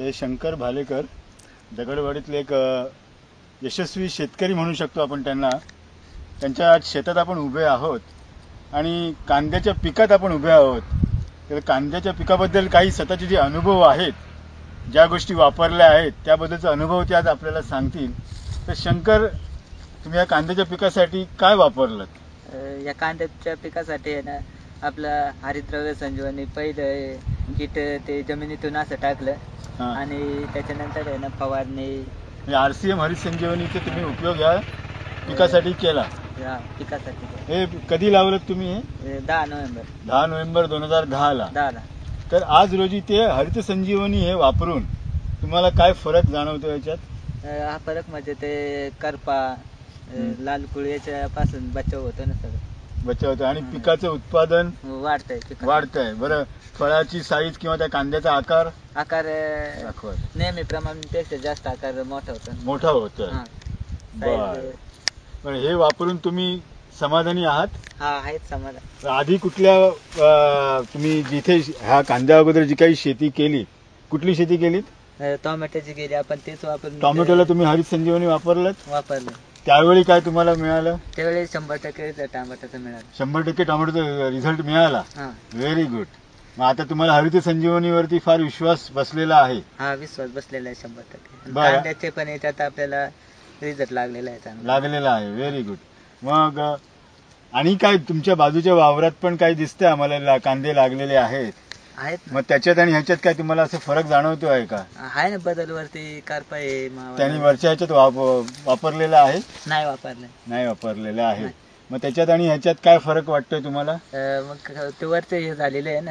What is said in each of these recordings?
हे शंकर भालेकर दगडवाडीतले एक यशस्वी शेतकरी म्हणू शकतो आपण त्यांना. त्यांच्या आज शेतात आपण उभे आहोत आणि कांद्याच्या पिकात आपण उभे आहोत. तर कांद्याच्या पिकाबद्दल काही स्वतःचे जे अनुभव आहेत, ज्या गोष्टी वापरल्या आहेत त्याबद्दलचा अनुभव ते आज आपल्याला सांगतील. तर शंकर, तुम्ही या कांद्याच्या पिकासाठी काय वापरलं? या कांद्याच्या पिकासाठी आहे ना, आपलं हरितद्रव्य संजीवनी पहिलं किट ते जमिनीतून असं टाकलं आणि त्याच्यानंतर आहे ना फवारणी. RCM हरित संजीवनीचा तुम्ही उपयोग या पिकासाठी केला? या पिकासाठी. हे कधी लावलं तुम्ही? हे 10 नोव्हेंबर 2010 ला. 10 ला. तर आज रोजी ते हरित संजीवनी हे वापरून तुम्हाला काय फरक जाणवतो याच्यात? हा फरक म्हणजे ते करपा, लाल कुळी याच्यापासून बचाव होतो ना, सगळं बचाव होतो आणि पिकाचं उत्पादन वाढतंय. बरं, फळाची साईज किंवा त्या कांद्याचा आकार नेहमीप्रमाणे जास्त आकार मोठा होतोय. बरं, हे वापरून तुम्ही समाधानी आहात? हा, आहेत समाधान. आधी कुठल्या तुम्ही जिथे ह्या कांद्या अगोदर जी काही शेती केली, कुठली शेती केलीत? टोमॅटोची केली आपण, तेच वापरून. टोमॅटोला तुम्ही हरित संजीवनी वापरलं? त्यावेळी काय तुम्हाला मिळालं? त्यावेळी 100% टोमॅटोचं मिळालं. 100% टोमॅटोचा रिझल्ट मिळाला. Very good. मग आता तुम्हाला हरित संजीवनीवरती फार विश्वास बसलेला आहे? हा, विश्वास बसलेला आहे 100%. कांद्याचे पण याच्यात आपल्याला रिझल्ट लागलेला आहे. Very good. मग आणि काय तुमच्या बाजूच्या वावरात पण काही दिसतंय आम्हाला, कांदे लागलेले आहेत? मग त्याच्यात आणि ह्याच्यात काय तुम्हाला असं फरक जाणवतो आहे का? आहे ना, बदल वरती करपा आहे. त्यांनी वरच्या ह्याच्यात वापरलेला आहे? नाही वापरलेला आहे. मग त्याच्यात आणि ह्याच्यात काय फरक वाटतोय तुम्हाला? मग ते वरचे हे झालेले आहे ना,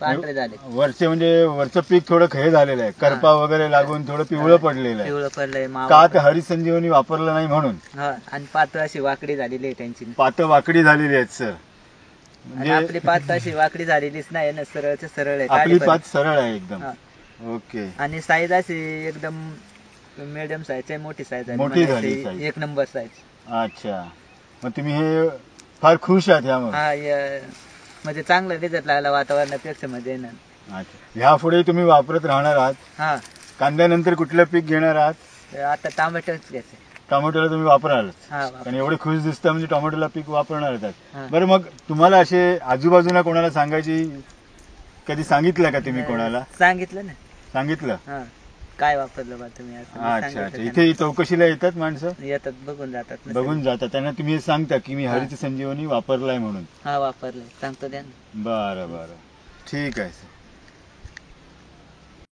पांढरे झाले. वरचे म्हणजे वरचं पीक थोडं हे झालेलं आहे, करपा वगैरे लागून थोडं पिवळं पडलेलं आहे. का तर हरित संजीवनी वापरलं नाही म्हणून? आणि पातळ अशी वाकडी झालेली आहे त्यांची. पातळ वाकडी झालेली आहेत सर. म्हणजे आपली पात अशी वाकडी झालेलीच नाही ना, सरळ आहे. आपली पात सरळ आहे एकदम. ओके. आणि साईज अशी एकदम मीडियम साईज आहे, मोठी साईज आहे, मोठी झाली, 1 नंबर साईज. अच्छा. मग तुम्ही हे फार खुश आहात ह्यामुळे? हा, म्हणजे चांगला रिझल्ट लागला वातावरणापेक्षा मध्ये ना. अच्छा. ह्यापुढे तुम्ही वापरत राहणार आहात? हा. कांद्यानंतर कुठलं पीक घेणार आहात? आता टोमॅटोच घ्यायचं. टोमॅटोला तुम्ही वापराल? आणि एवढे खुश दिसतं म्हणजे टोमॅटोला पीक वापरणार आहात. बरं, मग तुम्हाला असे आजूबाजूला कोणाला सांगायची कधी सांगितलं का तुम्ही? कोणाला सांगितलं ना? सांगितलं काय वापरलं बा तुम्ही? अच्छा. इथे चौकशीला येतात माणसं? येतात, बघून जातात. त्यांना तुम्ही सांगता की मी हरित संजीवनी वापरलाय म्हणून? हा, वापरलंय, सांगतो. द्या. बरं, ठीक आहे.